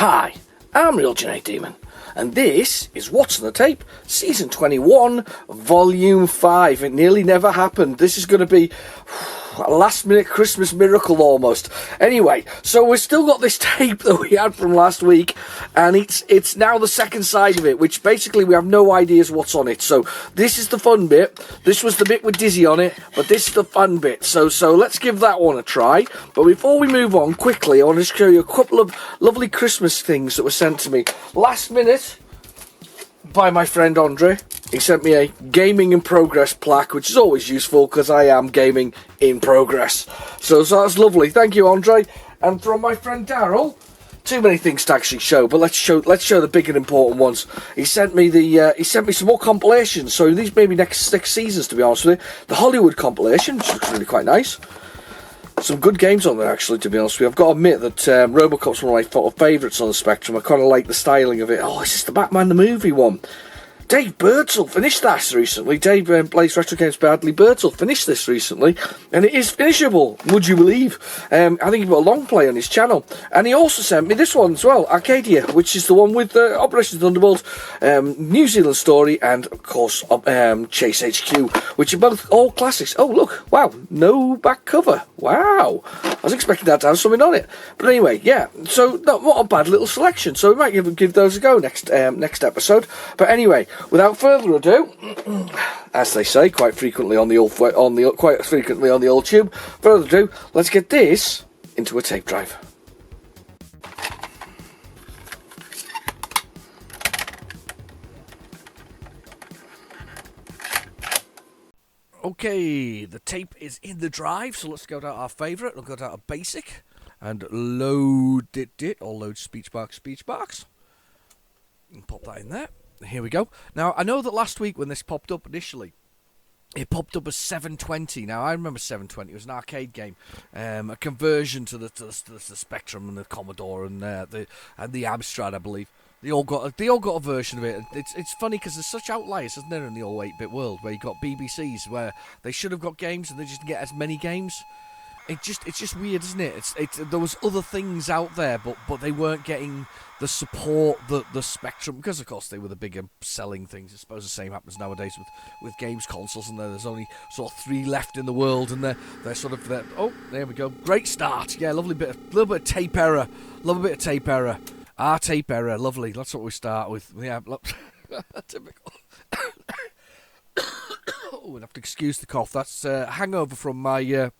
Hi, I'm Real Genetic Demon, and this is What's on the Tape, Season 21, Volume 5. It nearly never happened. This is going to be a last-minute Christmas miracle almost. Anyway, so we've still got this tape that we had from last week, and it's now the second side of it, which basically we have no ideas what's on it. So this is the fun bit. This was the bit with Dizzy on it, but this is the fun bit. So let's give that one a try. But before we move on, quickly, I want to show you a couple of lovely Christmas things that were sent to me last minute by my friend Andre. He sent me a gaming in progress plaque, which is always useful because I am gaming in progress. So that's lovely. Thank you, Andre. And from my friend Daryl, too many things to actually show, but let's show the big and important ones. He sent me some more compilations. So these may be next seasons, to be honest with you. The Hollywood compilation, which looks really quite nice. Some good games on there, actually, to be honest with you. I've got to admit that Robocop's one of my favourites on the Spectrum. I kind of like the styling of it. Oh, is this the Batman the Movie one? Dave Birdsall finished that recently. Dave plays Retrogames badly. Birdsall finished this recently, and it is finishable, would you believe? I think he's got a long play on his channel. And he also sent me this one as well, Arcadia, which is the one with Operation Thunderbolt, New Zealand Story, and, of course, Chase HQ, which are both all classics. Oh, look, wow, no back cover. Wow. I was expecting that to have something on it. But anyway, yeah, so not a bad little selection. So we might give those a go next episode. But anyway, without further ado, as they say quite frequently on the old tube, further ado, let's get this into a tape drive. Okay, the tape is in the drive, so let's go down to our favourite. We'll go down to basic and load it, or load speechbox. And pop that in there. Here we go. Now, I know that last week when this popped up initially, it popped up as 720. Now, I remember 720. It was an arcade game, a conversion to the Spectrum and the Commodore and the Amstrad, I believe. They all got a version of it. It's funny because there's such outliers, isn't there, in the old 8-bit world, where you got BBCs where they should have got games and they just didn't get as many games. It's just weird, isn't it? There was other things out there, but they weren't getting the support that the Spectrum, because of course they were the bigger selling things. I suppose the same happens nowadays with games consoles, and there's only sort of 3 left in the world, and they're sort of there. Oh, there we go. Great start. Yeah, little bit of tape error. Love a bit of tape error. Tape error. Lovely. That's what we start with. Yeah, typical. Oh, I'd have to excuse the cough. That's a hangover from my.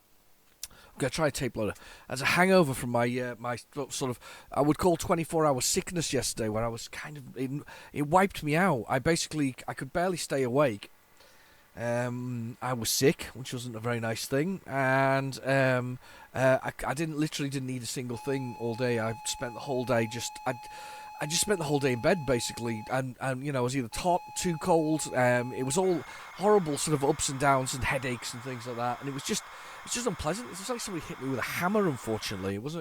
I'm going to try a tape loader. As a hangover from my my sort of, I would call 24-hour sickness yesterday, where I was kind of, it wiped me out. I could barely stay awake. I was sick, which wasn't a very nice thing, and I literally didn't eat a single thing all day. I spent the whole day I just spent the whole day in bed, basically, and you know, I was either too cold, it was all horrible sort of ups and downs and headaches and things like that, and it was just unpleasant. It was like somebody hit me with a hammer, unfortunately. It was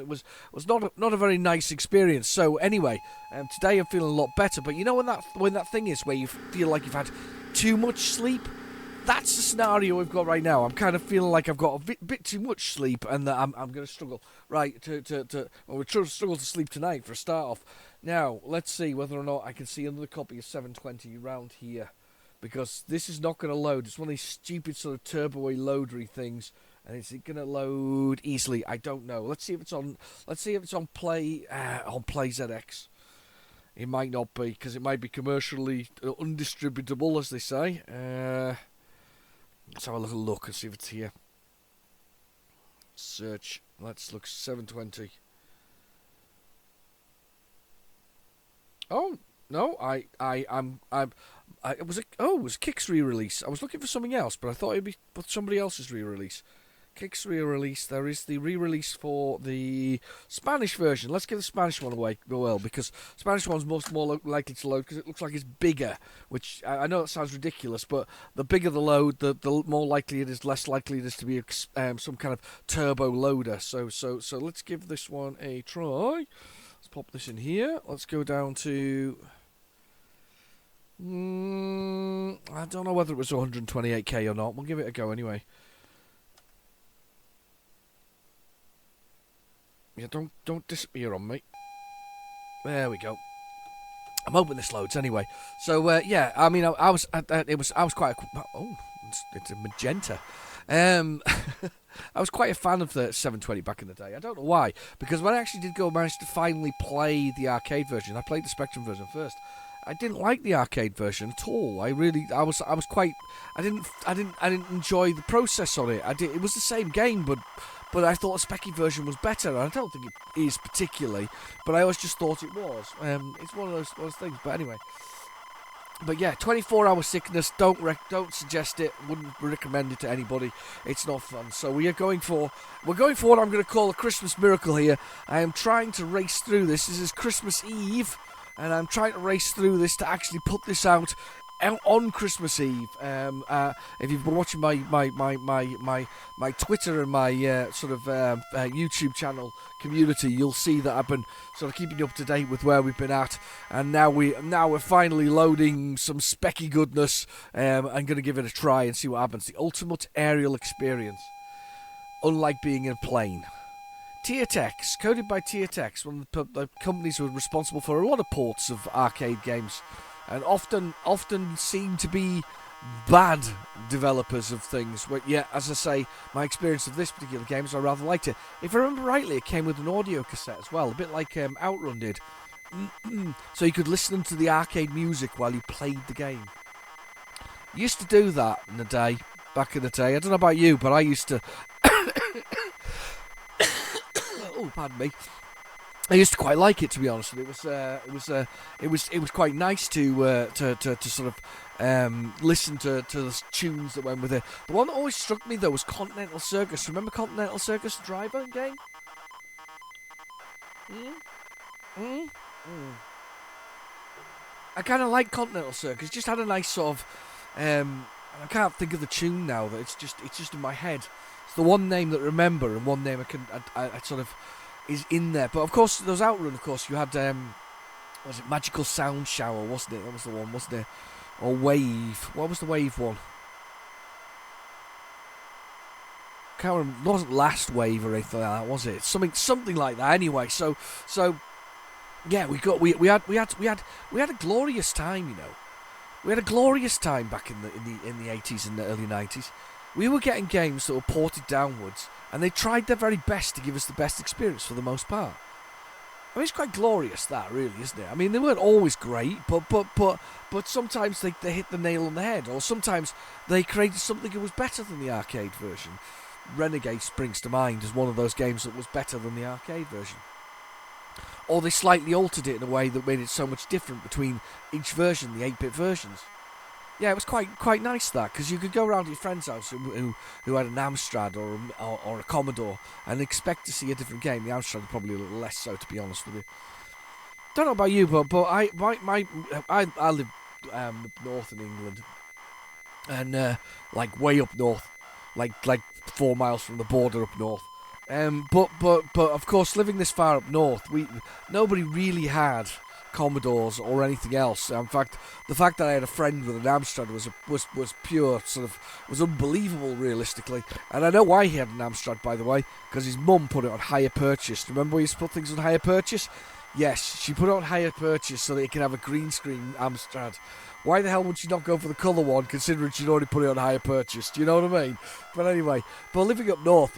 not a very nice experience. So anyway, today I'm feeling a lot better, but you know when that thing is where you feel like you've had too much sleep? That's the scenario we've got right now. I'm kind of feeling like I've got a bit too much sleep, and that I'm going to struggle. Right, we'll struggle to sleep tonight for a start off. Now, let's see whether or not I can see another copy of 720 around here, because this is not going to load. It's one of these stupid sort of turbo-y loadery things, and is it going to load easily? I don't know. Let's see if it's on. Let's see if it's on PlayZX. It might not be, because it might be commercially undistributable, as they say. Let's have a little look and see if it's here. Search. Let's look. 720. Oh no! It was Kick's re-release. I was looking for something else, but I thought it'd be somebody else's re-release. Kick's re-release. There is the re-release for the Spanish version. Let's give the Spanish one away, because Spanish one's more likely to load because it looks like it's bigger. Which I know that sounds ridiculous, but the bigger the load, the more likely it is, less likely it is to be some kind of turbo loader. So let's give this one a try. Let's pop this in here. Let's go down to. I don't know whether it was 128k or not. We'll give it a go anyway. Yeah, don't disappear on me. There we go. I'm hoping this loads anyway. So yeah, I mean, I was quite. It's a magenta. I was quite a fan of the 720 back in the day. I don't know why, because when I actually did manage to finally play the arcade version, I played the Spectrum version first. I didn't like the arcade version at all. I was quite. I didn't enjoy the process on it. It was the same game, but I thought the Specky version was better. I don't think it is particularly, but I always just thought it was. It's one of those things. But anyway. But yeah, 24-hour sickness. Don't suggest it. Wouldn't recommend it to anybody. It's not fun. So we're going for what I'm going to call a Christmas miracle here. I am trying to race through this. This is Christmas Eve, and I'm trying to race through this to actually put this out on Christmas Eve. If you've been watching my Twitter and my YouTube channel community, you'll see that I've been sort of keeping you up to date with where we've been at, and now we're finally loading some specky goodness. I'm going to give it a try and see what happens. The ultimate aerial experience, unlike being in a plane. THX, coded by THX, one of the companies who are responsible for a lot of ports of arcade games, and often seem to be bad developers of things. But yeah, as I say, my experience of this particular game is I rather liked it. If I remember rightly, it came with an audio cassette as well, a bit like Outrun did. So you could listen to the arcade music while you played the game. Used to do that back in the day. I don't know about you, but I used to... oh, pardon me. I used to quite like it, to be honest. It was quite nice to sort of listen to the tunes that went with it. The one that always struck me though was Continental Circus. Remember Continental Circus Driver game? I kind of like Continental Circus. It just had a nice sort of. I can't think of the tune now. That it's just in my head. It's the one name that I remember and one name I sort of. Is in there, but of course those Outrun. Of course you had was it Magical Sound Shower, wasn't it? That was the one, wasn't it? Or Wave. What was the Wave one? Can't remember. It wasn't Last Wave or anything like that, was it? Something like that. Anyway, so yeah, we had a glorious time, you know. We had a glorious time back in the 80s and the early 90s. We were getting games that were ported downwards, and they tried their very best to give us the best experience for the most part. I mean, it's quite glorious, that, really, isn't it? I mean, they weren't always great, but sometimes they hit the nail on the head, or sometimes they created something that was better than the arcade version. Renegade springs to mind as one of those games that was better than the arcade version. Or they slightly altered it in a way that made it so much different between each version, the 8-bit versions. Yeah, it was quite nice that, because you could go around to your friend's house who had an Amstrad or a Commodore and expect to see a different game. The Amstrad probably a little less so, to be honest with you. Don't know about you, but I live north in England, and like way up north, like 4 miles from the border up north. But of course, living this far up north, nobody really had Commodores or anything else. In fact, the fact that I had a friend with an Amstrad was pure was unbelievable, realistically. And I know why he had an Amstrad, by the way, because his mum put it on hire purchase. Remember we used to put things on hire purchase? Yes, she put it on hire purchase so that he could have a green screen Amstrad. Why the hell would she not go for the colour one, considering she'd already put it on hire purchase? Do you know what I mean? But anyway, living up north,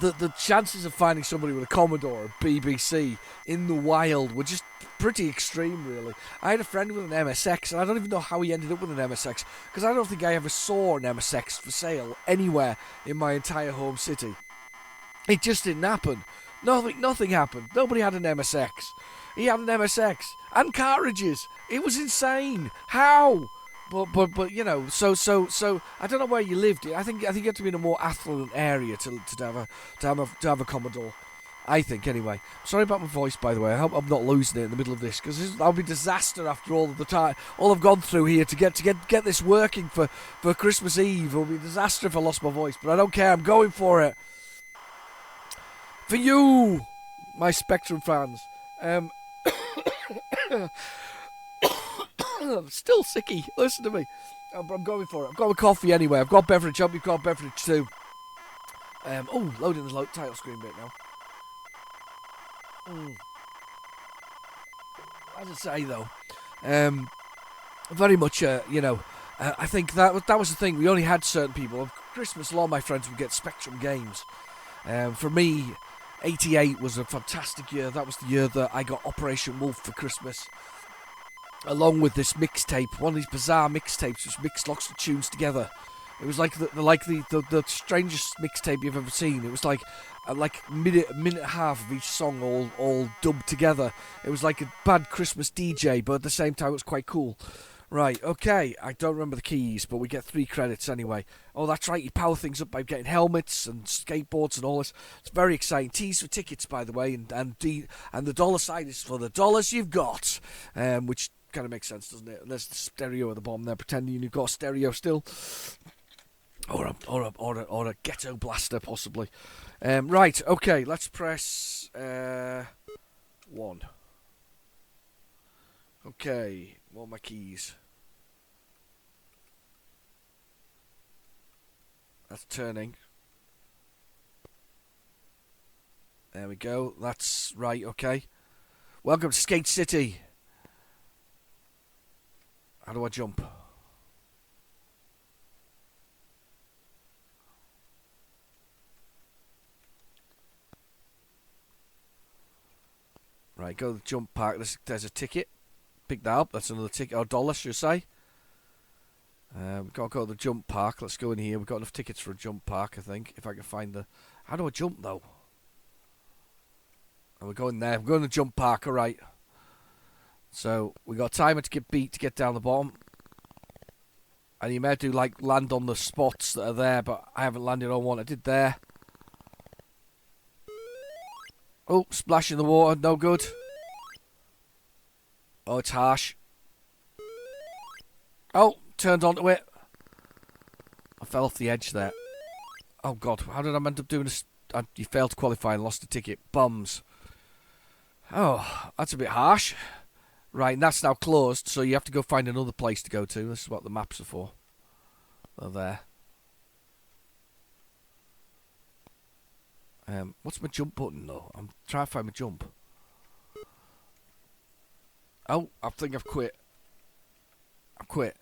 the chances of finding somebody with a Commodore or BBC in the wild were just pretty extreme, really. I had a friend with an MSX, and I don't even know how he ended up with an MSX, because I don't think I ever saw an MSX for sale anywhere in my entire home city. It just didn't happen. Nothing happened. Nobody had an MSX. He had an MSX and cartridges. It was insane. How? But you know, so I don't know where you lived. I think you have to be in a more affluent area to have a Commodore. I think, anyway. Sorry about my voice, by the way. I hope I'm not losing it in the middle of this, because that'll be disaster after all of the time, all I've gone through here to get this working for Christmas Eve. It'll be a disaster if I lost my voice, but I don't care. I'm going for it. For you, my Spectrum fans. I'm still sicky. Listen to me. I'm going for it. I've got a coffee anyway. I've got beverage. I hope you've got beverage too. Loading the title screen bit now. as I say though, very much, I think that was the thing. We only had certain people. At Christmas, a lot of my friends would get Spectrum games. For me, 88 was a fantastic year. That was the year that I got Operation Wolf for Christmas, along with this mixtape, one of these bizarre mixtapes which mixed lots of tunes together. It was like the strangest mixtape you've ever seen. It was like a minute and a half of each song all dubbed together. It was like a bad Christmas DJ, but at the same time it was quite cool. Right, okay, I don't remember the keys, but we get 3 credits anyway. Oh, that's right, you power things up by getting helmets and skateboards and all this. It's very exciting. T's for tickets, by the way, and the dollar sign is for the dollars you've got, which kind of makes sense, doesn't it? And there's the stereo at the bottom there, pretending you've got a stereo still. Or a ghetto blaster, possibly. Right, okay, let's press 1. Okay, what are my keys? That's turning. There we go, that's right, okay. Welcome to Skate City. How do I jump? Right, go to the jump park. There's a ticket. Pick that up. That's another ticket. Or dollar, should I say. We've got to go to the jump park. Let's go in here. We've got enough tickets for a jump park, I think. If I can find the... How do I jump, though? Oh, we're going there. We're going to the jump park, alright. So, we got a timer to get down the bottom. And you may do, land on the spots that are there, but I haven't landed on one. I did there. Oh, splash in the water, no good. Oh, it's harsh. Oh, turned onto it. I fell off the edge there. Oh, God, how did I end up doing this? You failed to qualify and lost a ticket. Bums. Oh, that's a bit harsh. Right, and that's now closed, so you have to go find another place to go to. This is what the maps are for. They're there. What's my jump button, though? I'm trying to find my jump. Oh, I think I've quit. I quit.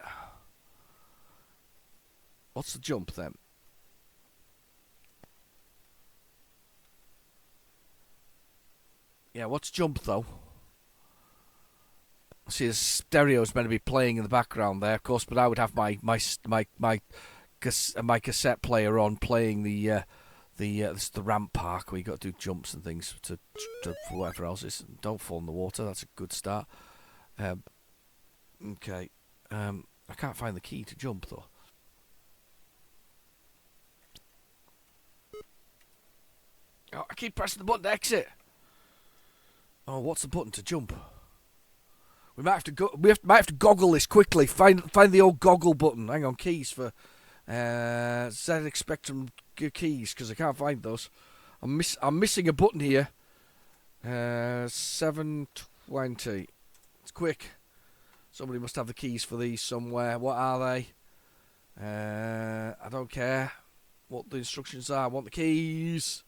What's the jump, then? Yeah, what's jump, though? See, the stereo's meant to be playing in the background there, of course, but I would have my cassette player on playing this is the ramp park where you got to do jumps and things to for whatever else is. Don't fall in the water. That's a good start. Okay. I can't find the key to jump though. Oh, I keep pressing the button to exit. Oh, what's the button to jump? We might have to go. Might have to goggle this quickly. Find the old goggle button. Hang on, keys for ZX Spectrum keys because I can't find those. I'm missing a button here. 720. It's quick. Somebody must have the keys for these somewhere. What are they? I don't care what the instructions are. I want the keys.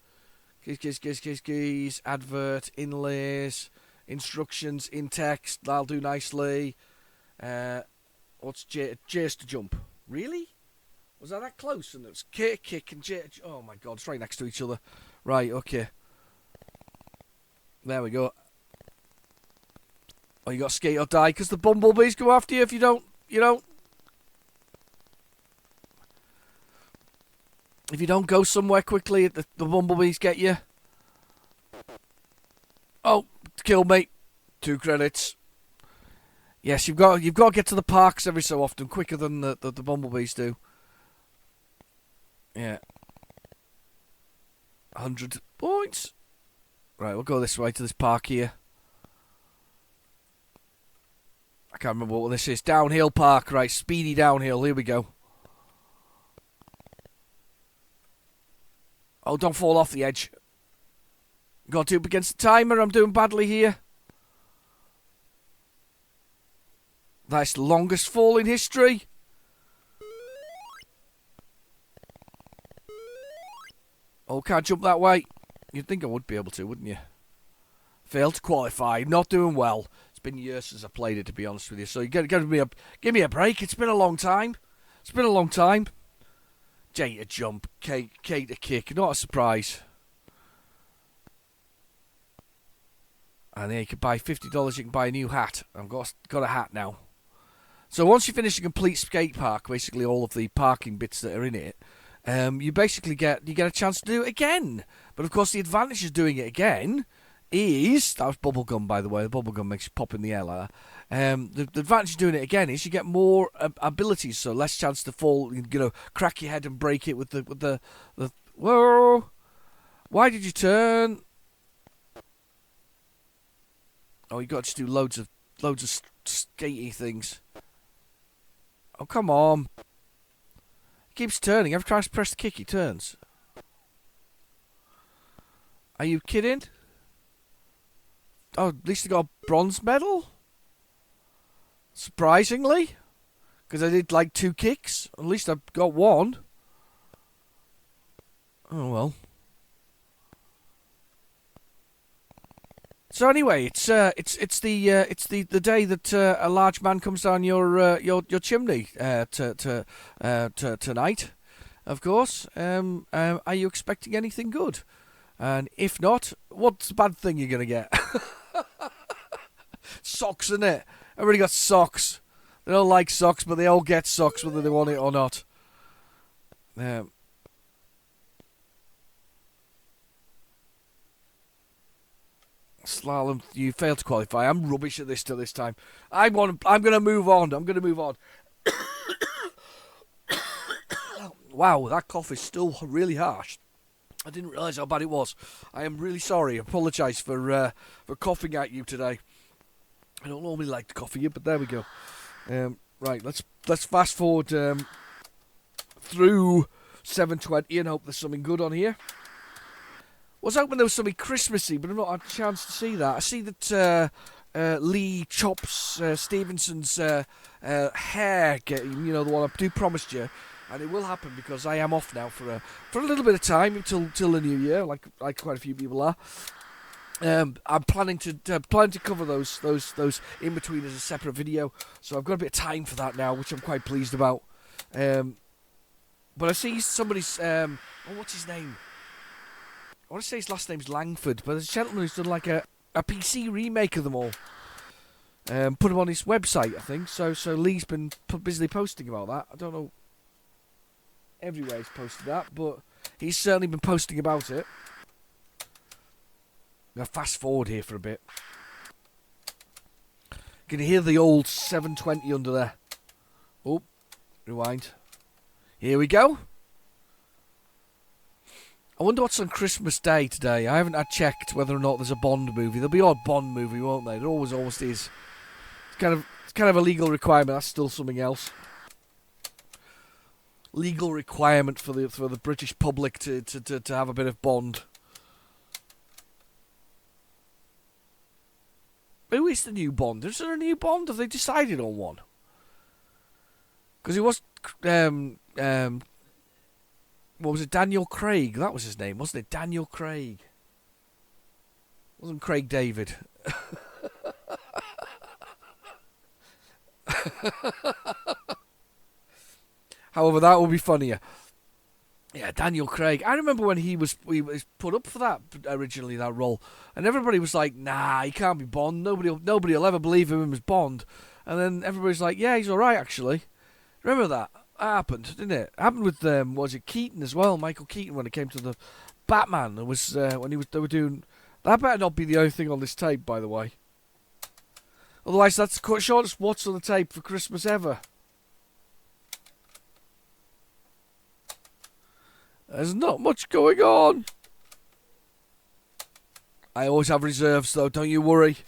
Keys. Advert, inlays, instructions in text. That'll do nicely. What's J? J's to jump. Really? Was that close? And it's K, kick, and J. Oh my God, it's right next to each other. Right, okay. There we go. Oh, you got to skate or die because the bumblebees go after you if you don't, If you don't go somewhere quickly, the bumblebees get you. Oh, killed me. 2 credits. Yes, you've got to get to the parks every so often, quicker than the bumblebees do. Yeah. 100 points. Right, we'll go this way to this park here. I can't remember what this is. Downhill park, right, speedy downhill. Here we go. Oh, don't fall off the edge. Got to up against the timer. I'm doing badly here. That's the longest fall in history. Oh, can't jump that way. You'd think I would be able to, wouldn't you? Failed to qualify. Not doing well. It's been years since I played it, to be honest with you. So you got to give me a break. It's been a long time. It's been a long time. J to jump, K to kick. Not a surprise. And then you can buy $50. You can buy a new hat. I've got a hat now. So once you finish a complete skate park, basically all of the parking bits that are in it, you basically get a chance to do it again. But of course, the advantage of doing it again is that was bubblegum, by the way. The bubblegum makes you pop in the air like that. The advantage of doing it again is you get more abilities, so less chance to fall. Crack your head and break it with the. Whoa! Why did you turn? Oh, you got to just do loads of skatey things. Oh, come on. He keeps turning. Every time I press the kick, he turns. Are you kidding? Oh, at least I got a bronze medal? Surprisingly. Because I did like 2 kicks. At least I got 1. Oh, well. So anyway, it's the day that a large man comes down your chimney tonight, of course. Are you expecting anything good? And if not, what's the bad thing you're gonna get? Socks, innit? Everybody got socks. They don't like socks, but they all get socks whether they want it or not. Slalom, you failed to qualify. I'm rubbish at this till this time. I'm going to move on. Wow, that cough is still really harsh. I didn't realise how bad it was. I am really sorry. I apologise for coughing at you today. I don't normally like to cough at you, but there we go. Right, let's fast forward through 720 and hope there's something good on here. Was hoping there was something Christmassy, but I've not had a chance to see that. I see that Lee Chops Stevenson's hair getting, the one I do promised you, and it will happen because I am off now for a little bit of time until the new year, like quite a few people are. I'm planning to cover those in between as a separate video, so I've got a bit of time for that now, which I'm quite pleased about. But I see somebody's what's his name? I want to say his last name's Langford, but there's a gentleman who's done like a PC remake of them all. Put them on his website, I think. So Lee's been busily posting about that. I don't know everywhere he's posted that, but he's certainly been posting about it. I'm going to fast forward here for a bit. You can hear the old 720 under there. Oh, rewind. Here we go. I wonder what's on Christmas Day today. I haven't checked whether or not there's a Bond movie. There'll be an odd Bond movie, won't there? There almost is. It's kind of a legal requirement. That's still something else. Legal requirement for the British public to have a bit of Bond. Who is the new Bond? Is there a new Bond? Have they decided on one? Because it was what was it? Daniel Craig. That was his name, wasn't it? Daniel Craig. Wasn't Craig David. However, that will be funnier. Yeah, Daniel Craig. I remember when he was put up for that originally, that role, and everybody was like, "Nah, he can't be Bond. Nobody will ever believe him as Bond." And then everybody's like, "Yeah, he's all right, actually." Remember that? Happened, didn't it? Happened with was it Keaton as well? Michael Keaton, when it came to the Batman. It was when they were doing. That better not be the only thing on this tape, by the way. Otherwise, that's the shortest what's on the tape for Christmas ever. There's not much going on. I always have reserves, though. Don't you worry.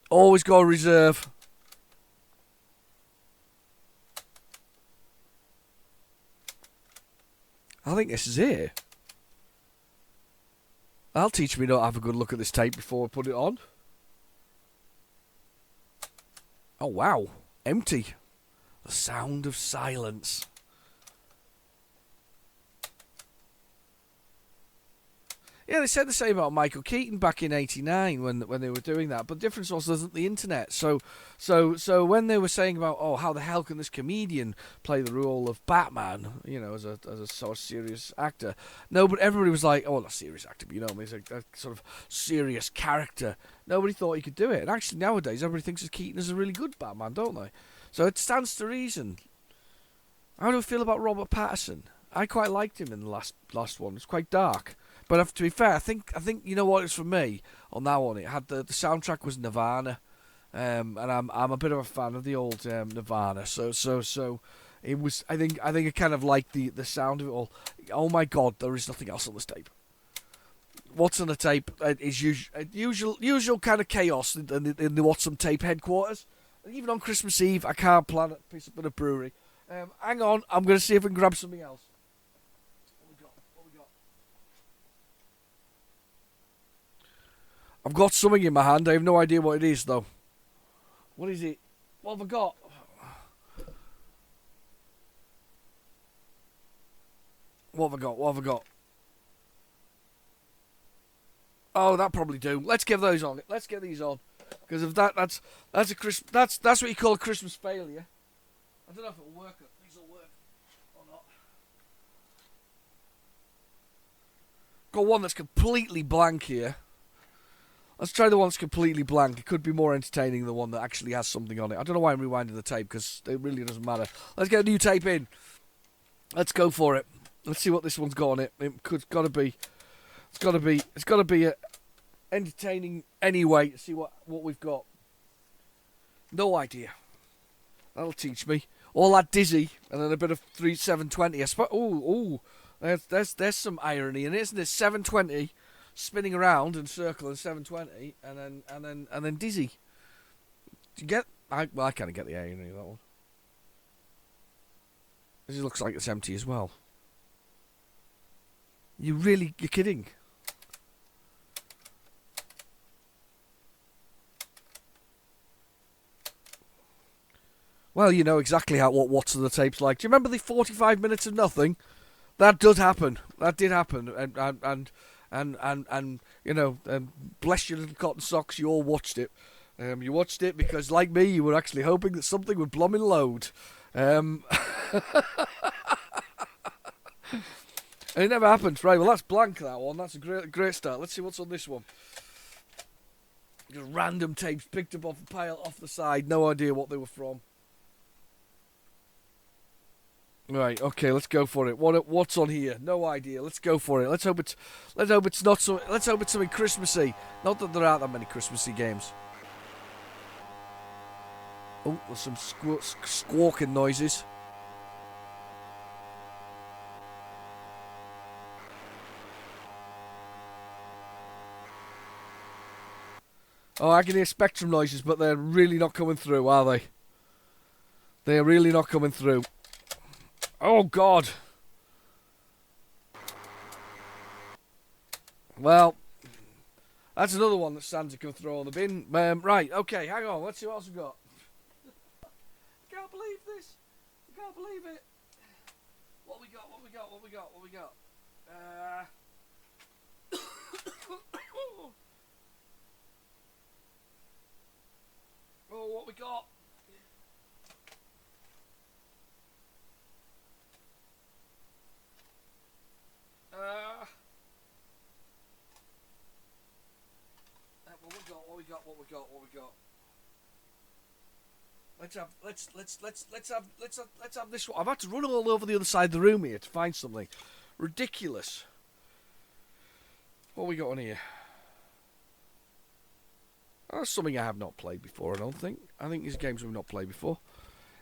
Always got a reserve. I think this is it. That'll teach me not to have a good look at this tape before I put it on. Oh, wow. Empty. The sound of silence. Yeah, they said the same about Michael Keaton back in '89 when they were doing that. But the difference was there wasn't the internet. So when they were saying about, oh, how the hell can this comedian play the role of Batman, as a sort of serious actor? No, but everybody was like, oh, not serious actor, but he's a sort of serious character. Nobody thought he could do it. And actually nowadays everybody thinks that Keaton is a really good Batman, don't they? So it stands to reason. How do I feel about Robert Pattinson? I quite liked him in the last one. It's quite dark. But to be fair, I think you know what it's for me on that one. It had the soundtrack was Nirvana, and I'm a bit of a fan of the old Nirvana. So it was. I think I kind of liked the sound of it all. Oh my God, there is nothing else on this tape. What's on the tape is usual kind of chaos in the What's on Tape headquarters. Even on Christmas Eve, I can't plan a piece up in a brewery. Hang on, I'm going to see if I can grab something else. What we got? I've got something in my hand. I have no idea what it is, though. What is it? What have I got? What have I got? Oh, that probably do. Let's get those on. Let's get these on. Because if that's what you call a Christmas failure. I don't know if it'll work. These will work or not. Got one that's completely blank here. Let's try the one that's completely blank. It could be more entertaining than the one that actually has something on it. I don't know why I'm rewinding the tape because it really doesn't matter. Let's get a new tape in. Let's go for it. Let's see what this one's got on it. It's got to be entertaining anyway. To see what we've got. No idea. That'll teach me. All that dizzy, and then a bit of 720. I suppose. Oh, there's some irony in it, isn't it? 720, spinning around and circling 720, and then dizzy. Do you get? I kind of get the irony of that one. This looks like it's empty as well. You're kidding? Well, you know exactly what's on the tape's like. Do you remember the 45 minutes of nothing? That did happen. That did happen. And bless your little cotton socks, you all watched it. You watched it because, like me, you were actually hoping that something would blooming load. And it never happened. Right, well, that's blank, that one. That's a great start. Let's see what's on this one. Just random tapes picked up off the pile, off the side. No idea what they were from. Right, okay, let's go for it. What's on here? No idea. Let's go for it. Let's hope it's not so. Let's hope it's something Christmassy. Not that there aren't that many Christmassy games. Oh, there's some squawking noises. Oh, I can hear Spectrum noises, but they're really not coming through, are they? They're really not coming through. Oh, God. Well, that's another one that Santa can throw in the bin. Right, okay, hang on. Let's see what else we've got. I can't believe this. I can't believe it. What we got? Oh, what we got? What we got? Let's have this one. I've had to run all over the other side of the room here to find something ridiculous. What we got on here? Oh, that's something I have not played before. I don't think. I think these games we've not played before.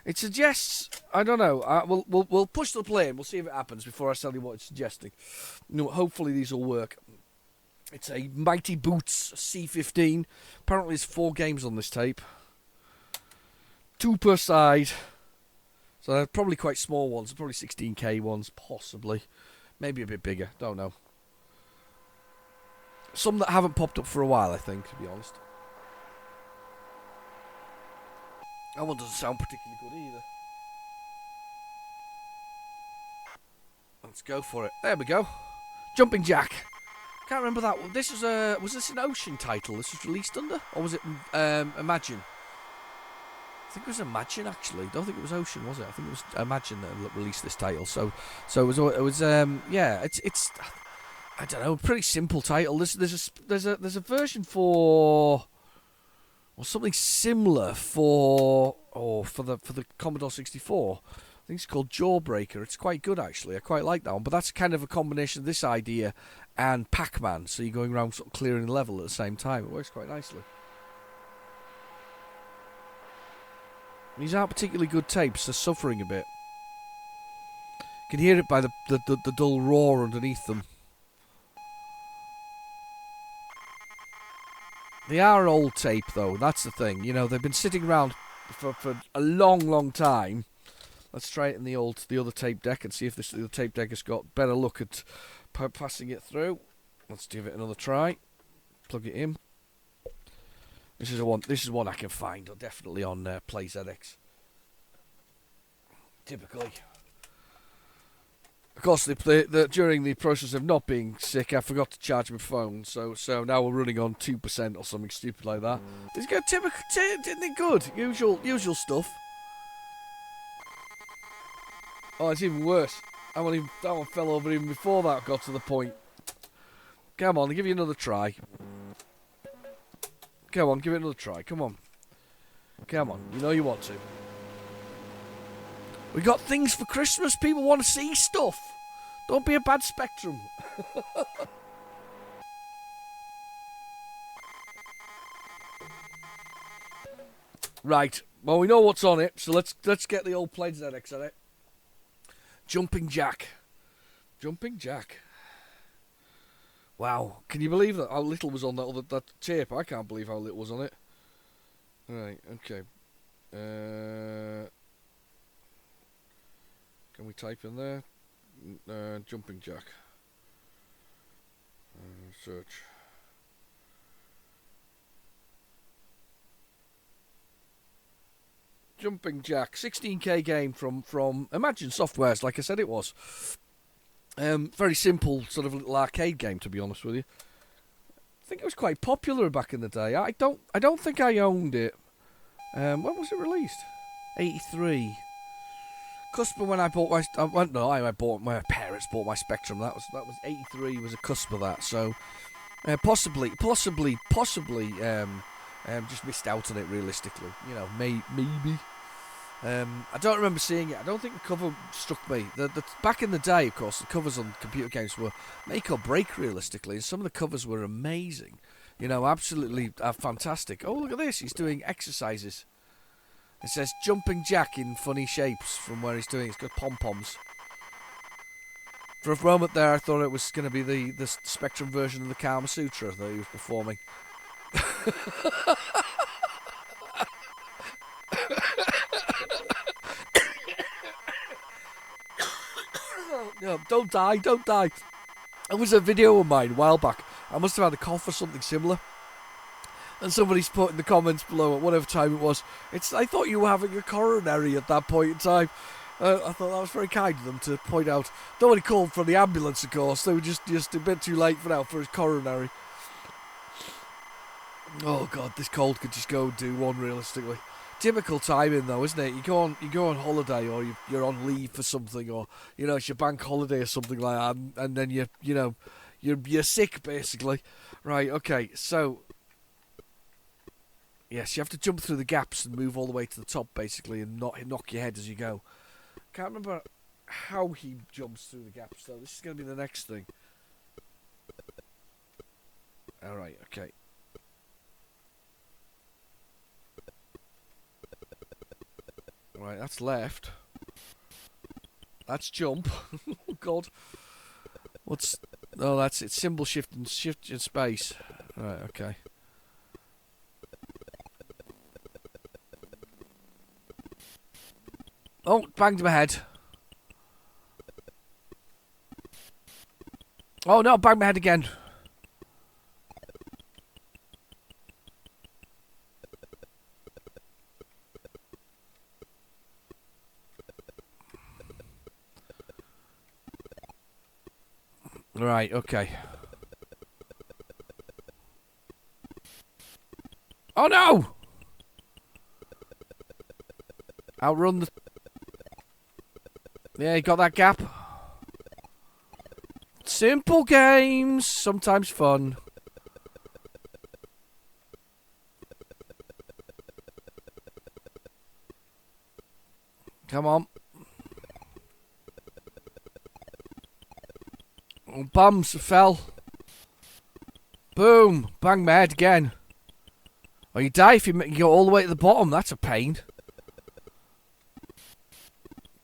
It suggests. I don't know. We'll push the play and we'll see if it happens before I tell you what it's suggesting. Hopefully these will work. It's a Mighty Boots C15. Apparently there's 4 games on this tape. 2 per side. So they're probably quite small ones. Probably 16K ones, possibly. Maybe a bit bigger. Don't know. Some that haven't popped up for a while, I think, to be honest. That one doesn't sound particularly good either. Let's go for it. There we go. Jumping Jack. can't remember that. This was this an Ocean title? This was released under, or was it Imagine? I think it was Imagine actually. Don't think it was Ocean, was it? I think it was Imagine that released this title. So it was yeah. It's I don't know, pretty simple title. There's a version for, or something similar for the Commodore 64. I think it's called Jawbreaker. It's quite good actually. I quite like that one. But that's kind of a combination of this idea and Pac-Man. So you're going around sort of clearing the level at the same time. It works quite nicely. These aren't particularly good tapes. They're suffering a bit. You can hear it by the dull roar underneath them. They are old tape though. That's the thing. You know, they've been sitting around for a long time. Let's try it in the other tape deck and see if the tape deck has got better look at passing it through. Let's give it another try. Plug it in. This is one I can find definitely on PlayZX. Typically. Of course, during the process of not being sick, I forgot to charge my phone, so now we're running on 2% or something stupid like that. It's good, typical, isn't it good? Usual stuff. Oh, it's even worse. That one fell over even before that got to the point. Come on, I'll give you another try. Come on, give it another try. Come on. Come on, you know you want to. We got things for Christmas. People want to see stuff. Don't be a bad Spectrum. Right. Well, we know what's on it, so let's get the old PlayZX on it. Jumping Jack. Jumping Jack. Wow. Can you believe that? How little was on that tape? I can't believe how little was on it. Right. Okay. Can we type in there? Jumping Jack. Search. Jumping Jack, 16K game from Imagine Softwares, like I said it was. Very simple, sort of little arcade game, to be honest with you. I think it was quite popular back in the day. I don't think I owned it. When was it released? 83. Cusp when I bought my parents bought my Spectrum. That was 83 was a cusp of that. So possibly just missed out on it realistically. You know, maybe. I don't remember seeing it. I don't think the cover struck me. The back in the day, of course, the covers on computer games were make or break realistically. And some of the covers were amazing. You know, absolutely fantastic. Oh, look at this. He's doing exercises. It says Jumping Jack in funny shapes from where he's doing. It's got pom-poms. For a moment there, I thought it was going to be the Spectrum version of the Kama Sutra that he was performing. No, don't die. It was a video of mine a while back. I must have had a cough or something similar. And somebody's put in the comments below at whatever time it was, I thought you were having a coronary at that point in time. I thought that was very kind of them to point out. Nobody called for the ambulance, of course. They were just a bit too late for now for his coronary. Oh God, this cold could just go and do one realistically. Typical timing though, isn't it? You go on holiday or you're on leave for something, or you know it's your bank holiday or something like that, and then you're sick basically. Right? Okay, so. Yes, you have to jump through the gaps and move all the way to the top, basically, and knock your head as you go. Can't remember how he jumps through the gaps, though. This is going to be the next thing. Alright, okay. Right, that's left. That's jump. Oh, God. Oh, that's it. Symbol shift and space. Right, okay. Oh, banged my head. Oh no, banged my head again. Right, okay. Oh no! Outrun the... Yeah, you got that gap. Simple games, sometimes fun. Come on. Oh, bums, fell. Boom, bang my head again. Oh, you die if you go all the way to the bottom. That's a pain.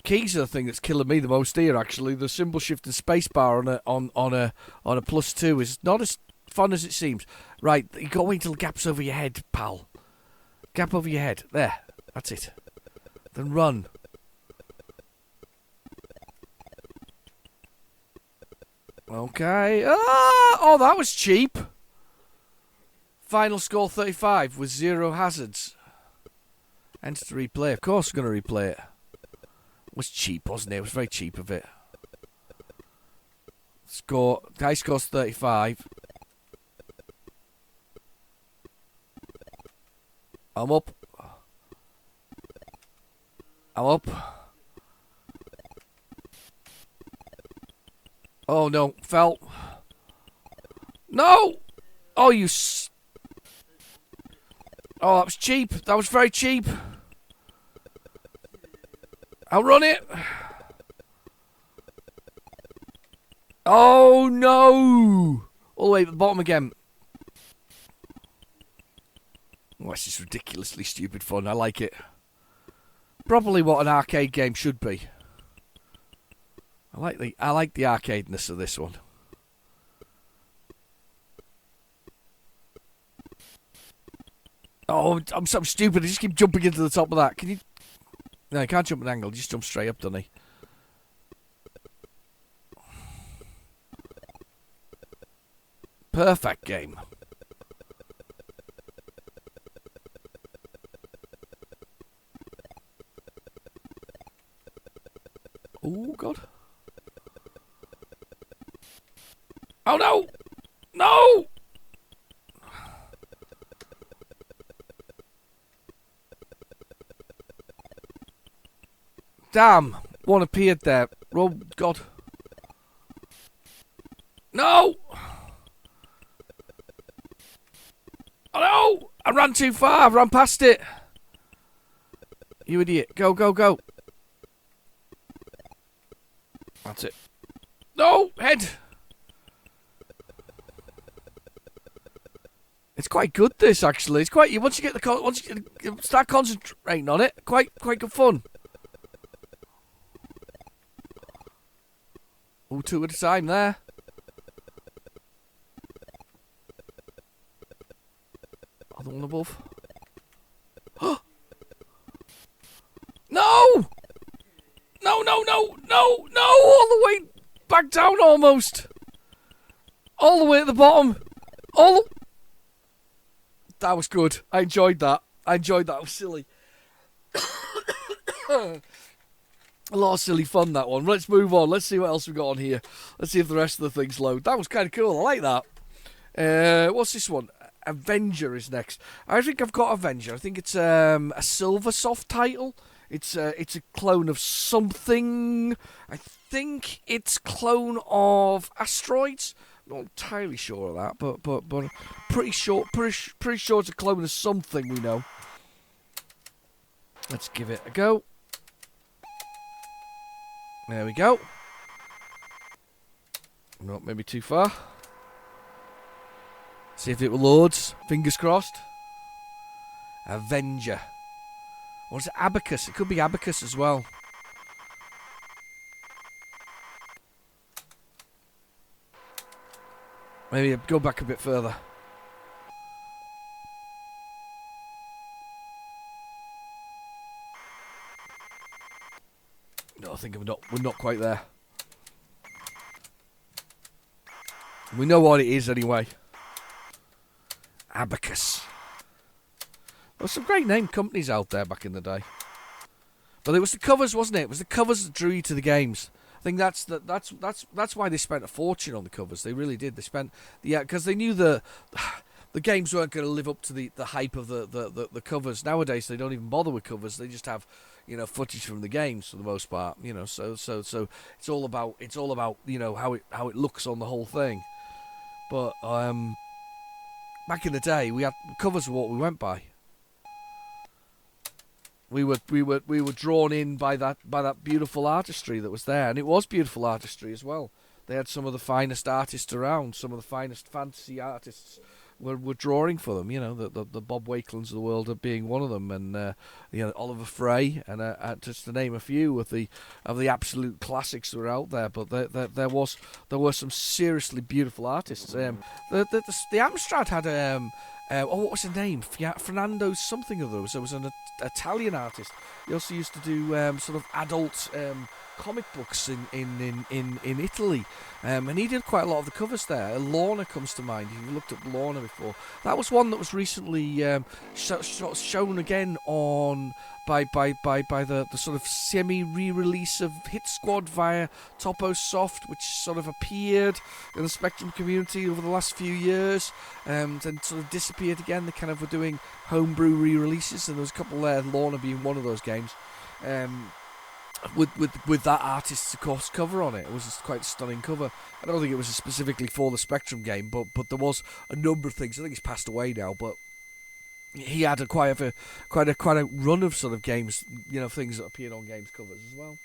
Keys are the thing that's killing me the most here. Actually, the symbol shift and spacebar on a +2 is not as fun as it seems. Right, you got to wait till the gap's over your head, pal. Gap over your head. There, that's it. Then run. Okay. Ah! Oh, that was cheap. Final score 35 with 0 hazards. Enter to replay. Of course we're going to replay it. It was cheap, wasn't it? It was very cheap of it. Guy scores 35. I'm up. I'm up. Oh no, fell. No! Oh, you Oh, that was cheap. That was very cheap. I'll run it. Oh no! All the way to the bottom again. Oh, this is ridiculously stupid fun. I like it. Probably what an arcade game should be. I like the arcadeness of this one. Oh, I'm so stupid. I just keep jumping into the top of that. Can you? No, you can't jump an angle. You just jump straight up, doesn't he? Perfect game. Oh, God. Oh, no! No! Damn. One appeared there. Oh, God. No! Oh, no! I ran too far. I ran past it. You idiot. Go, go, go. That's it. No! Head! It's quite good, this, actually. It's quite... Once you start concentrating on it, quite good fun. Oh, 2 at a time there. Other one above. No! No, no, no, no, no! All the way back down almost. All the way at the bottom. That was good. I enjoyed that. It was silly. A lot of silly fun, that one. Let's move on. Let's see what else we got on here. Let's see if the rest of the things load. That was kind of cool. I like that. What's this one? Avenger is next. I think I've got Avenger. I think it's a Silversoft title. It's a clone of something. I think it's clone of Asteroids. Not entirely sure of that, but pretty sure it's a clone of something we know. Let's give it a go. There we go. Not maybe too far. See if it loads. Fingers crossed. Avenger. Or is it Abacus? It could be Abacus as well. Maybe go back a bit further. No, I think we're not quite there. We know what it is anyway. Abacus. There were some great name companies out there back in the day. But it was the covers, wasn't it? It was the covers that drew you to the games. I think that's why they spent a fortune on the covers. They really did. They spent because they knew the the games weren't going to live up to the hype of the covers. Nowadays, they don't even bother with covers. They just have, footage from the games for the most part. So it's all about how it looks on the whole thing. But back in the day, we had covers were what we went by. We were drawn in by that beautiful artistry that was there, and it was beautiful artistry as well. They had some of the finest artists around, some of the finest fantasy artists were drawing for them. The Bob Wakelins of the world being one of them, and Oliver Frey, and just to name a few of the absolute classics that were out there. But there were some seriously beautiful artists. The Amstrad had what was her name? Fernando something or other. There was an Italian artist. He also used to do sort of adult comic books in Italy, and he did quite a lot of the covers there. Lorna comes to mind. If you looked at Lorna before, that was one that was recently shown again on by the sort of semi re-release of Hit Squad via Topo Soft, which sort of appeared in the Spectrum community over the last few years, and sort of disappeared again. They kind of were doing homebrew re-releases, and there was a couple there, Lorna being one of those games. With that artist's, of course, cover on it. It was quite a stunning cover. I don't think it was specifically for the Spectrum game, but there was a number of things. I think he's passed away now, but he had quite a run of sort of games, things that appeared on games covers as well.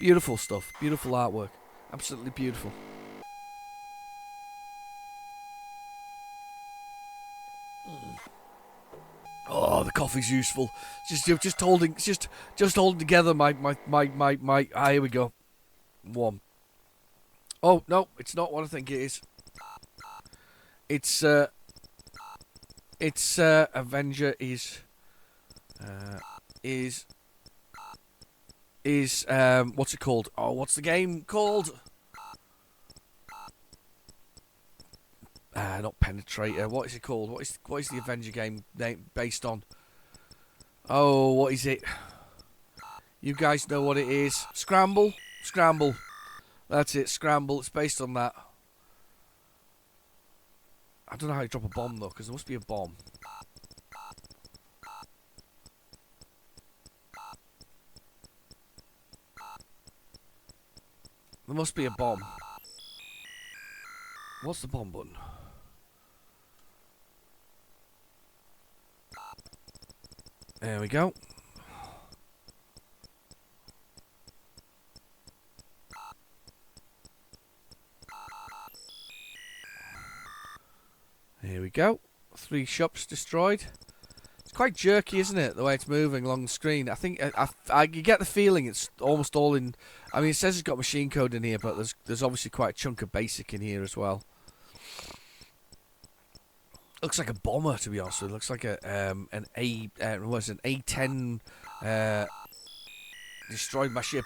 Beautiful stuff, beautiful artwork, absolutely beautiful. Oh, the coffee's useful. Just holding together my. Here we go. One. Oh no, it's not what I think it is. It's Avenger is what's it called? Oh, what's the game called? Not Penetrator. What is it called? What is the Avenger game name based on? Oh, what is it? You guys know what it is. Scramble. That's it, Scramble. It's based on that. I don't know how you drop a bomb though, because there must be a bomb. There must be a bomb. What's the bomb button? There we go. Here we go. 3 shops destroyed. It's quite jerky, isn't it? The way it's moving along the screen. I think you get the feeling it's almost all in. I mean, it says it's got machine code in here, but there's obviously quite a chunk of basic in here as well. Looks like a bomber, to be honest with you. Looks like an A10 destroyed my ship.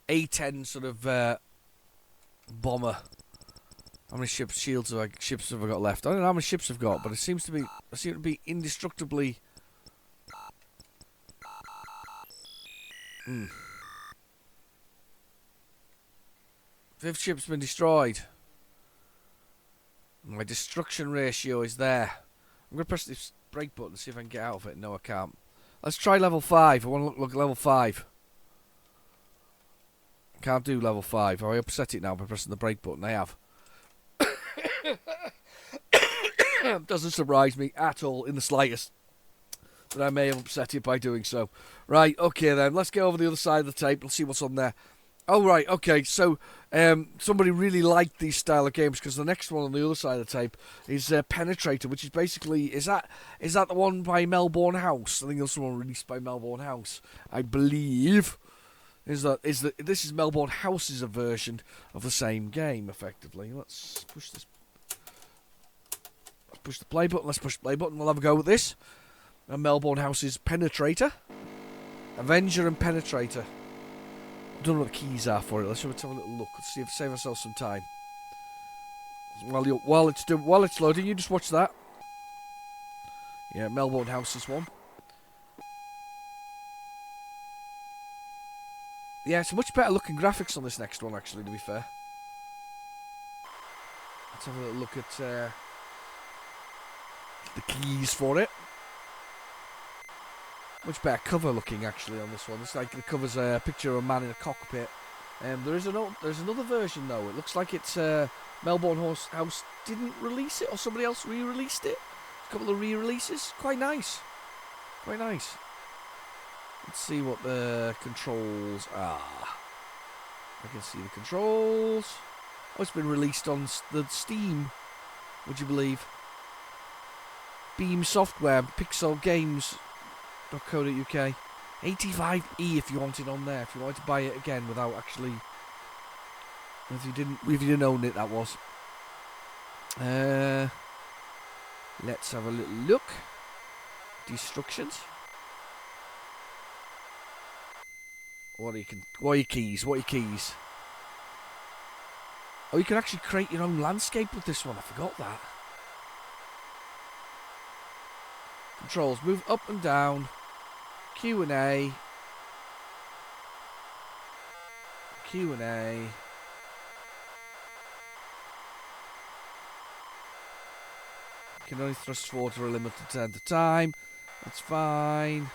A10 sort of bomber. How many ships have I got left? I don't know how many ships I've got, but I seem to be indestructibly. Fifth ship's been destroyed. My destruction ratio is there. I'm going to press this brake button and see if I can get out of it. No, I can't. Let's try level 5. I want to look at level 5. Can't do level 5. I upset it now by pressing the brake button. I have. Doesn't surprise me at all in the slightest that I may have upset it by doing so. Right, okay then. Let's get over the other side of the tape. Let's see what's on there. Oh, right, okay, so somebody really liked these style of games because the next one on the other side of the tape is Penetrator, which is basically, is that the one by Melbourne House? I think that's the one released by Melbourne House, I believe. This is Melbourne House's version of the same game, effectively. Let's push this. Let's push the play button. Let's push the play button. We'll have a go with this. And Melbourne House's Penetrator, Avenger, and Penetrator. I don't know what the keys are for it. Let's have a little look. Let's see if save ourselves some time. While it's loading, you just watch that. Yeah, Melbourne House is one. Yeah, it's much better looking graphics on this next one, actually, to be fair. Let's have a little look at the keys for it. Much better cover looking actually on this one. It's like the cover's a picture of a man in a cockpit. There's another version though. It looks like it's Melbourne House didn't release it, or somebody else re-released it. A couple of re-releases. Quite nice. Quite nice. Let's see what the controls are. I can see the controls. Oh, it's been released on the Steam. Would you believe? Beam Software, pixelgames.co.uk. 85e if you want it on there. If you wanted to buy it again without actually, if you didn't own it, that was. Let's have a little look. Destructions. What are your keys? Oh, you can actually create your own landscape with this one. I forgot that. Controls. Move up and down. Q and A. Q and A. You can only thrust forward for a limited amount of time. That's fine.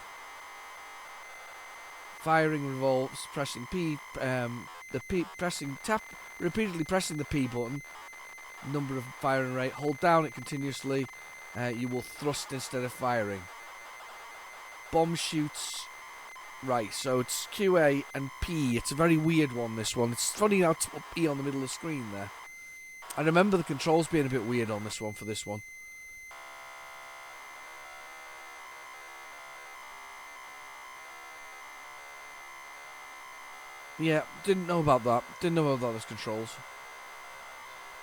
Firing revolves, pressing P, repeatedly pressing the P button. Number of firing rate. Hold down it continuously. You will thrust instead of firing. Bomb shoots. Right, so it's QA and P. It's a very weird one, this one. It's funny how to put P on the middle of the screen there. I remember the controls being a bit weird on this one for this one. Yeah, didn't know about that. Didn't know about those controls.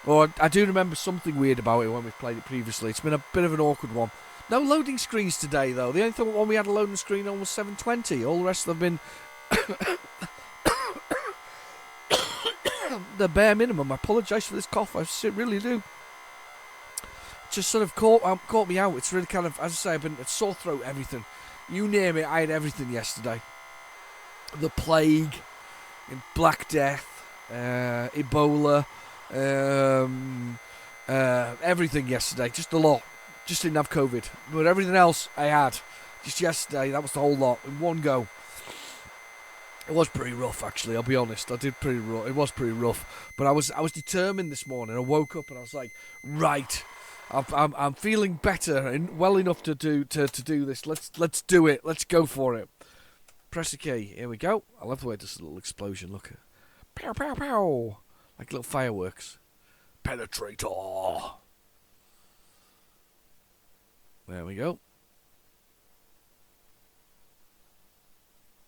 Or I do remember something weird about it when we played it previously. It's been a bit of an awkward one. No loading screens today, though. The only one we had a loading screen on was 720. All the rest of them have been the bare minimum. I apologise for this cough. I really do. Just sort of caught me out. It's really kind of, as I say, I've been a sore throat, everything. You name it, I had everything yesterday. The plague, Black Death, Ebola, everything yesterday. Just a lot. Just didn't have COVID. But everything else I had. Just yesterday, that was the whole lot in one go. It was pretty rough, actually, I'll be honest. I did pretty rough. It was pretty rough. But I was determined this morning. I woke up and I was like, right, I'm feeling better and well enough to do this. Let's do it. Let's go for it. Press a key. Here we go. I love the way it does a little explosion. Look at pow pow pow, like little fireworks. Penetrator. There we go.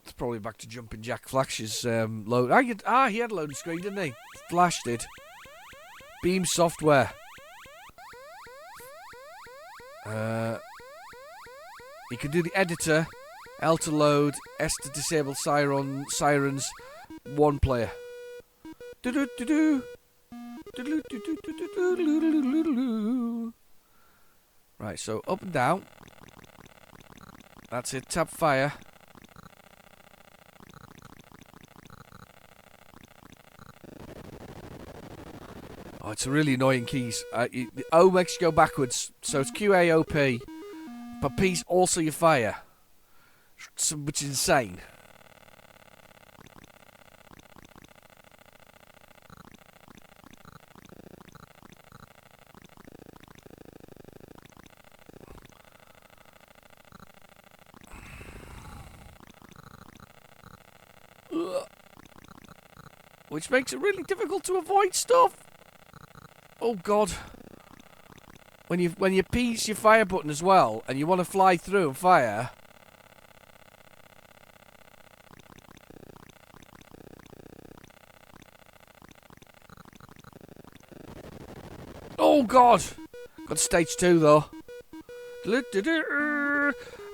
It's probably back to Jumping Jack Flash's load. He had a loading screen, didn't he? Flash did. Beam Software. You can do the editor. L to load. S to disable sirens. One player. Right, so up and down. That's it. Tap fire. Oh, it's a really annoying keys. The O makes you go backwards, so it's QAOP, but P's also your fire, which is insane. Which makes it really difficult to avoid stuff. Oh God! When you P's your fire button as well, and you want to fly through and fire. Oh God! Got stage 2 though.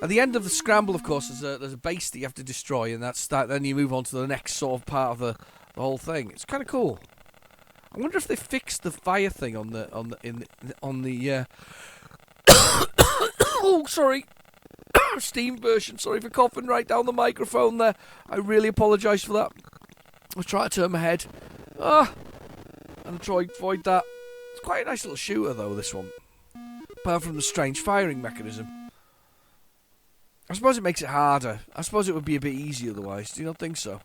At the end of the scramble, of course, there's a base that you have to destroy, and then you move on to the next sort of part of the whole thing. It's kind of cool. I wonder if they fixed the fire thing on the oh, sorry, Steam version. Sorry for coughing right down the microphone there. I really apologise for that. I'll try to turn my head. And try to avoid that. It's quite a nice little shooter though, this one. Apart from the strange firing mechanism. I suppose it makes it harder. I suppose it would be a bit easier otherwise. Do you not think so?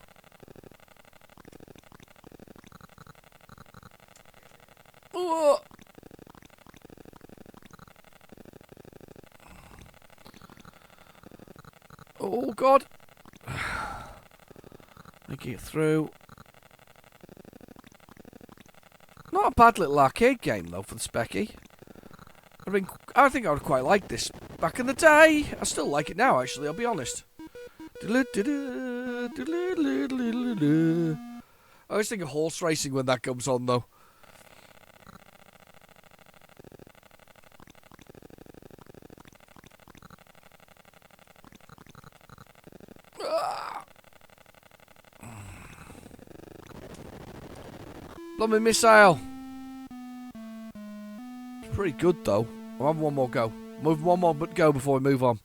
Oh, oh God. Making it through. Not a bad little arcade game though for the Specky. I think I would quite like this back in the day. I still like it now actually, I'll be honest. I always think of horse racing when that comes on though. Blooming missile. It's pretty good though. I'll have one more go. Move one more but go before we move on.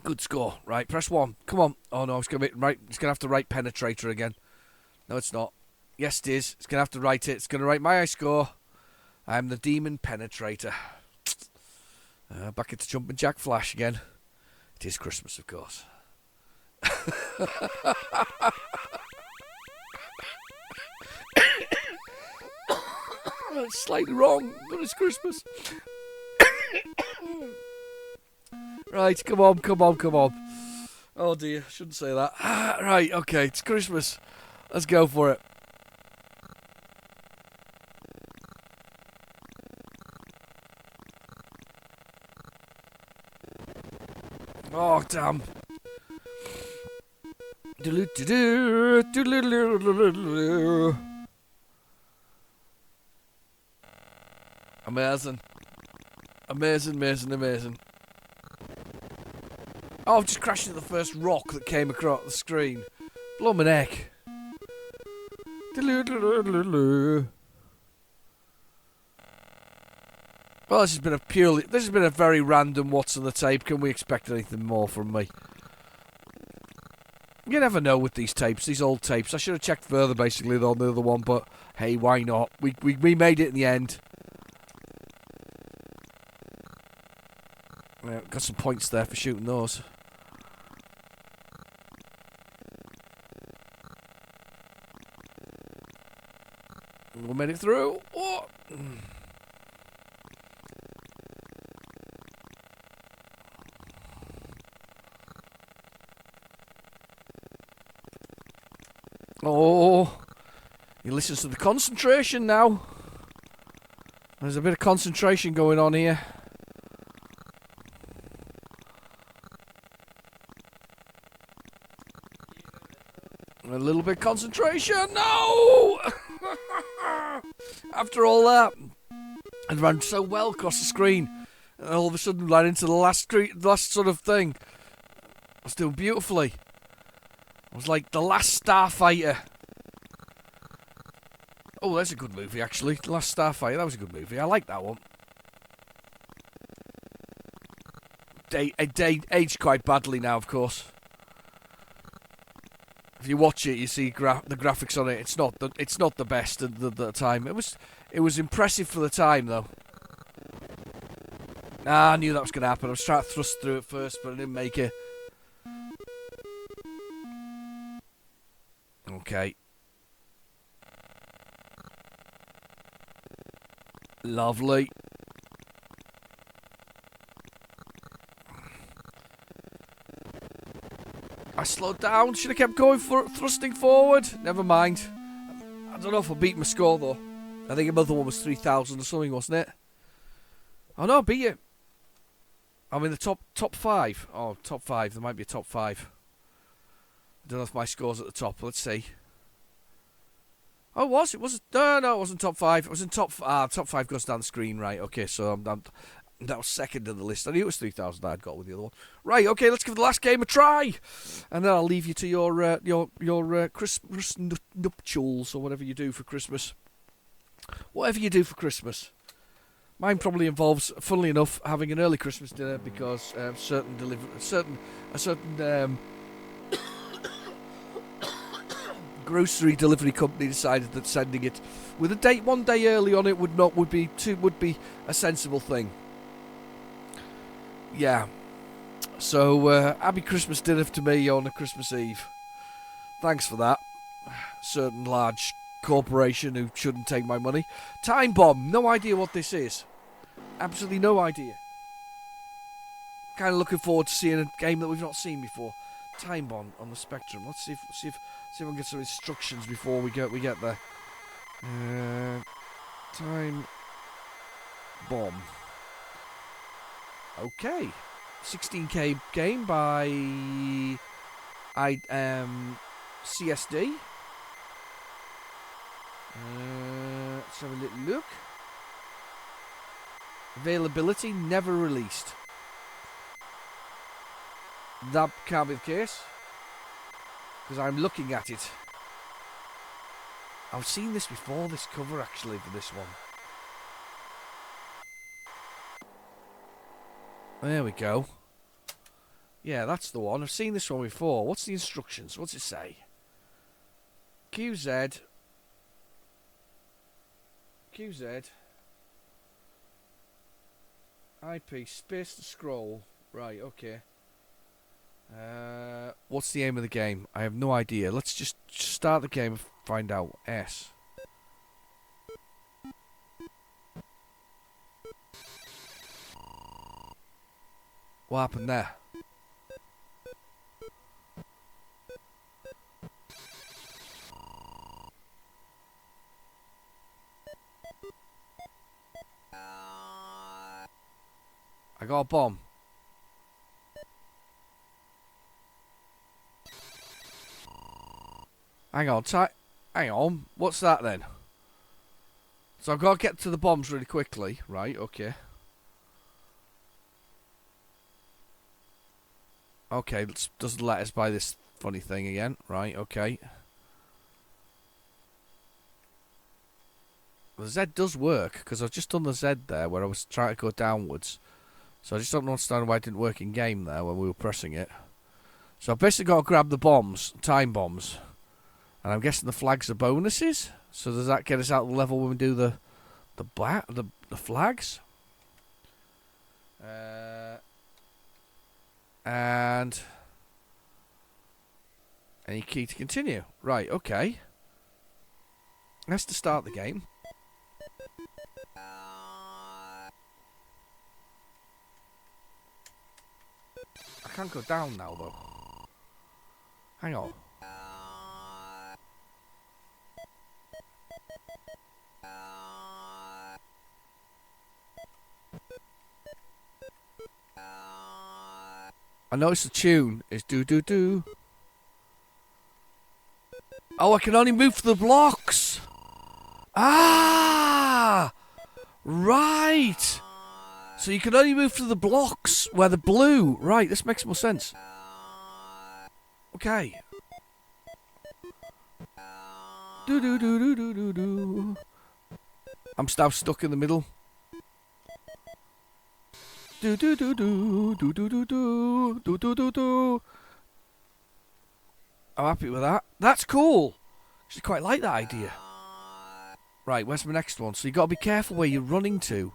Good score. Right, press 1. Come on. Oh no, it's gonna have to write penetrator again. No, it's not. Yes, it is. It's gonna have to write it. It's gonna write my high score. I'm the demon penetrator. Back into Jumping Jack Flash again. It is Christmas, of course. It's slightly wrong, but it's Christmas. Right, come on. Oh dear, shouldn't say that. Right, okay, it's Christmas. Let's go for it. Oh, damn. Amazing. Oh, I've just crashed into the first rock that came across the screen. Blow my neck. Well, this has been a very random what's on the tape. Can we expect anything more from me? You never know with these tapes, these old tapes. I should have checked further basically on the other one, but hey, why not? We made it in the end. Yeah, got some points there for shooting those. We made it through. Oh. Oh, he listens to the concentration now. There's a bit of concentration going on here. A little bit of concentration. No! After all that, I ran so well across the screen, and all of a sudden ran into the last sort of thing. I was doing beautifully. I was like the last Starfighter. Oh, that's a good movie, actually. The Last Starfighter, that was a good movie. I like that one. Aged quite badly now, of course. If you watch it, you see the graphics on it. It's not the best at the time. It was impressive for the time, though. I knew that was going to happen. I was trying to thrust through it first, but I didn't make it. Okay. Lovely. I slowed down. Should have kept going for thrusting forward. Never mind. I don't know if I beat my score though. I think another one was 3,000 or something, wasn't it? Oh no, I beat it. I'm in the top 5. Oh, top 5. There might be a top 5. I don't know if my score's at the top. Let's see. Oh, it was. It wasn't. No, it wasn't top 5. It was in top. Top 5 goes down the screen, right? Okay, so that was second in the list. I knew it was 3,000. I'd got with the other one. Right. Okay, let's give the last game a try, and then I'll leave you to your Christmas nuptials or whatever you do for Christmas. Whatever you do for Christmas. Mine probably involves, funnily enough, having an early Christmas dinner because a certain grocery delivery company decided that sending it with a date 1 day early on it would be a sensible thing. Yeah. So happy Christmas dinner to me on a Christmas Eve. Thanks for that. Certain large corporation who shouldn't take my money. Time Bomb. No idea what this is. Absolutely no idea. Kind of looking forward to seeing a game that we've not seen before. Time Bomb on the Spectrum. Let's see if I can get some instructions before we get there. Time Bomb. Okay. 16K game by CSD. Let's have a little look. Availability never released. That can't be the case, because I'm looking at it. I've seen this before, this cover actually, for this one. There we go. Yeah, that's the one. I've seen this one before. What's the instructions? What's it say? QZ. IP, space to scroll. Right, okay. What's the aim of the game? I have no idea. Let's just start the game and find out. S. What happened there? I got a bomb. Hang on. What's that then? So I've got to get to the bombs really quickly. Right, okay. Okay, doesn't let us buy this funny thing again. Right, okay. The Z does work, because I've just done the Z there where I was trying to go downwards. So I just don't understand why it didn't work in game there when we were pressing it. So I've basically got to grab the bombs, time bombs. And I'm guessing the flags are bonuses. So does that get us out of the level when we do the flags? And any key to continue. Right, okay. That's to start the game. I can't go down now though. Hang on. I noticed the tune is do do do. Oh, I can only move to the blocks. Ah, right. So you can only move to the blocks where the blue. Right, this makes more sense. Okay. Do do do do do do do. I'm now stuck in the middle. Do do do do do do do do do do do do. I'm happy with that. That's cool. Actually, quite like that idea. Right, where's my next one? So you got to be careful where you're running to.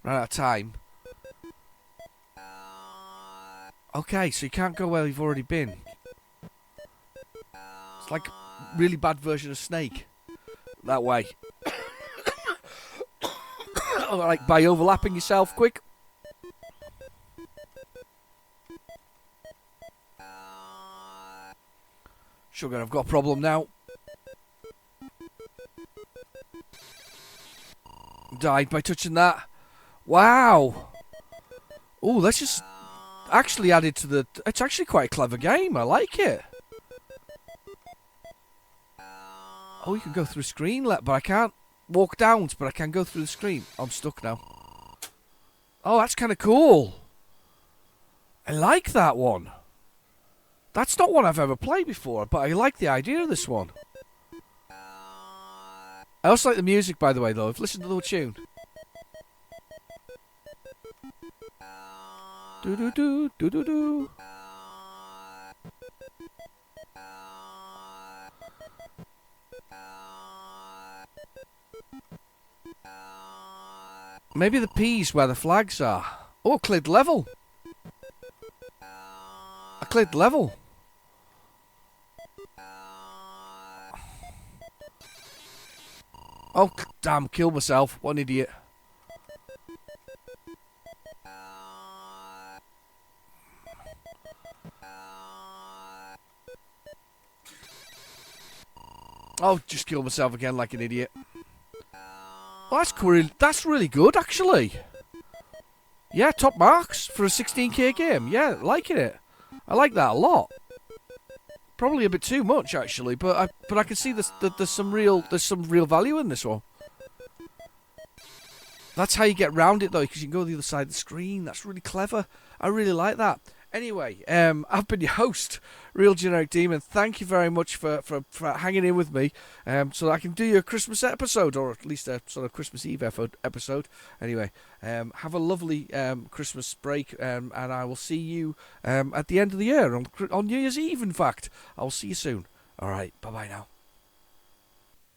Ran out of time. Okay, so you can't go where you've already been. It's like a really bad version of Snake. That way. Like by overlapping yourself quick. Sugar, I've got a problem now. Died by touching that. Wow. Oh, that's just actually added to the... It's actually quite a clever game. I like it. Oh, you can go through screen, but I can't walk down, but I can go through the screen. I'm stuck now. Oh, that's kind of cool. I like that one. That's not one I've ever played before, but I like the idea of this one. I also like the music, by the way, though. I've listened to the tune. Do do do do do do. Maybe the P's where the flags are. Oh, cleared level. I cleared level. Oh, damn, killed myself. What an idiot. Oh, just killed myself again like an idiot. Oh, that's cool. That's really good, actually. Yeah, top marks for a 16k game. Yeah, liking it. I like that a lot. Probably a bit too much, actually, but I can see there's some real value in this one. That's how you get round it, though, because you can go to the other side of the screen. That's really clever. I really like that. Anyway, I've been your host, Real Generic Demon. Thank you very much for hanging in with me, so that I can do your Christmas episode, or at least a sort of Christmas Eve episode. Anyway, have a lovely Christmas break, and I will see you at the end of the year, on New Year's Eve, in fact. I'll see you soon. All right, bye-bye now.